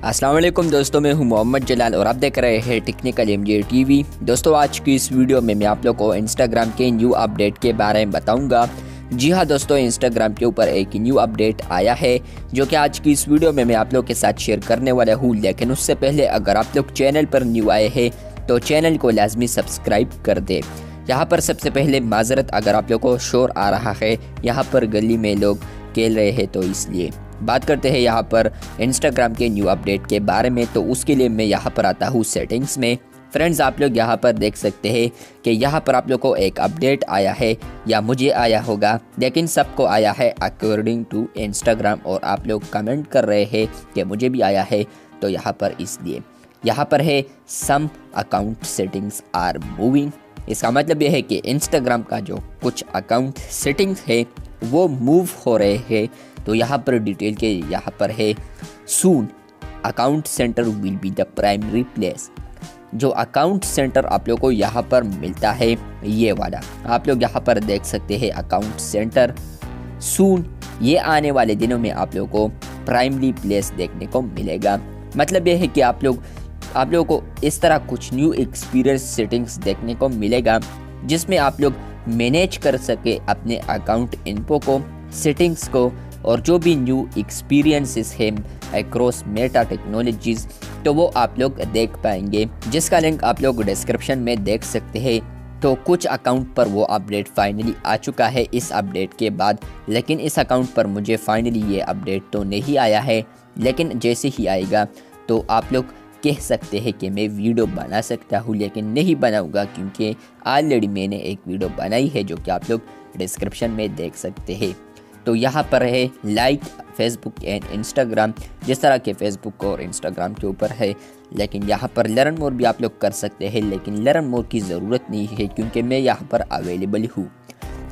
अस्सलाम वालेकुम दोस्तों, मैं हूं मोहम्मद जलाल और आप देख रहे हैं टेक्निकल एमजे टीवी। दोस्तों, आज की इस वीडियो में मैं आप लोग को इंस्टाग्राम के न्यू अपडेट के बारे में बताऊंगा। जी हां दोस्तों, इंस्टाग्राम के ऊपर एक न्यू अपडेट आया है जो कि आज की इस वीडियो में मैं आप लोग के साथ शेयर करने वाला हूँ। लेकिन उससे पहले अगर आप लोग चैनल पर न्यू आए हैं तो चैनल को लाजमी सब्सक्राइब कर दे। यहाँ पर सबसे पहले माजरत अगर आप लोग को शोर आ रहा है, यहाँ पर गली में लोग खेल रहे हैं तो इसलिए बात करते हैं यहाँ पर इंस्टाग्राम के न्यू अपडेट के बारे में। तो उसके लिए मैं यहाँ पर आता हूँ सेटिंग्स में। फ्रेंड्स, आप लोग यहाँ पर देख सकते हैं कि यहाँ पर आप लोग को एक अपडेट आया है, या मुझे आया होगा, लेकिन सबको आया है अकॉर्डिंग टू इंस्टाग्राम। और आप लोग कमेंट कर रहे हैं कि मुझे भी आया है, तो यहाँ पर इसलिए यहाँ पर है some account settings are moving. इसका मतलब यह है कि इंस्टाग्राम का जो कुछ अकाउंट सेटिंग्स है वो मूव हो रहे हैं। तो यहाँ पर डिटेल के यहाँ पर है soon account center will be the primary place. जो अकाउंट सेंटर आप लोग को यहाँ पर मिलता है ये वाला, आप लोग यहाँ पर देख सकते हैं अकाउंट सेंटर सून। ये आने वाले दिनों में आप लोग को प्राइमरी प्लेस देखने को मिलेगा। मतलब ये है कि आप लोगों को इस तरह कुछ न्यू एक्सपीरियंस सेटिंग्स देखने को मिलेगा जिसमें आप लोग मैनेज कर सके अपने अकाउंट इन्फो को, सेटिंग्स को, और जो भी न्यू एक्सपीरियंसेस है अक्रॉस मेटा टेक्नोलॉजीज़, तो वो आप लोग देख पाएंगे, जिसका लिंक आप लोग डिस्क्रिप्शन में देख सकते हैं। तो कुछ अकाउंट पर वो अपडेट फाइनली आ चुका है इस अपडेट के बाद, लेकिन इस अकाउंट पर मुझे फाइनली ये अपडेट तो नहीं आया है। लेकिन जैसे ही आएगा तो आप लोग कह सकते हैं कि मैं वीडियो बना सकता हूँ, लेकिन नहीं बनाऊँगा क्योंकि ऑलरेडी मैंने एक वीडियो बनाई है जो कि आप लोग डिस्क्रिप्शन में देख सकते हैं। तो यहाँ पर है लाइक फेसबुक एंड इंस्टाग्राम, जिस तरह के फेसबुक और इंस्टाग्राम के ऊपर है। लेकिन यहाँ पर लर्न मोर भी आप लोग कर सकते हैं, लेकिन लर्न मोर की ज़रूरत नहीं है क्योंकि मैं यहाँ पर अवेलेबल हूँ।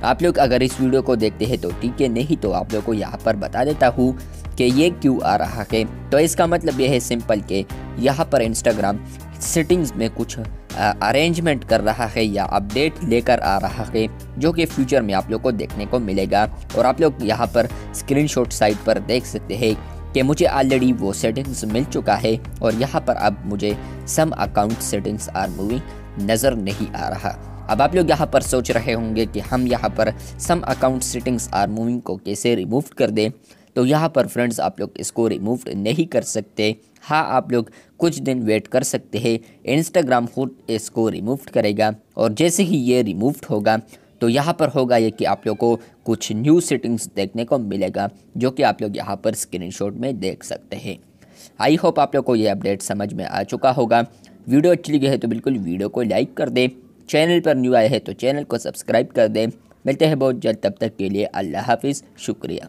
आप लोग अगर इस वीडियो को देखते हैं तो ठीक है, नहीं तो आप लोग को यहाँ पर बता देता हूँ कि ये क्यों आ रहा है। तो इसका मतलब ये है सिंपल कि यहाँ पर इंस्टाग्राम सेटिंग्स में कुछ अरेंजमेंट कर रहा है या अपडेट लेकर आ रहा है, जो कि फ्यूचर में आप लोग को देखने को मिलेगा। और आप लोग यहाँ पर स्क्रीनशॉट साइट पर देख सकते हैं कि मुझे ऑलरेडी वो सेटिंग्स मिल चुका है और यहाँ पर अब मुझे some account settings are moving नज़र नहीं आ रहा। अब आप लोग यहाँ पर सोच रहे होंगे कि हम यहाँ पर some account settings are moving को कैसे रिमूव कर दें। तो यहाँ पर फ्रेंड्स आप लोग इसको रिमूव नहीं कर सकते। हाँ, आप लोग कुछ दिन वेट कर सकते हैं, इंस्टाग्राम खुद इसको रिमूव करेगा। और जैसे ही ये रिमूव होगा तो यहाँ पर होगा ये कि आप लोग को कुछ न्यू सेटिंग्स देखने को मिलेगा, जो कि आप लोग यहाँ पर स्क्रीनशॉट में देख सकते हैं। आई होप आप लोग को ये अपडेट समझ में आ चुका होगा। वीडियो अच्छी लगी है तो बिल्कुल वीडियो को लाइक कर दें। चैनल पर न्यू आए हैं तो चैनल को सब्सक्राइब कर दें। मिलते हैं बहुत जल्द, तब तक के लिए अल्लाह हाफिज़, शुक्रिया।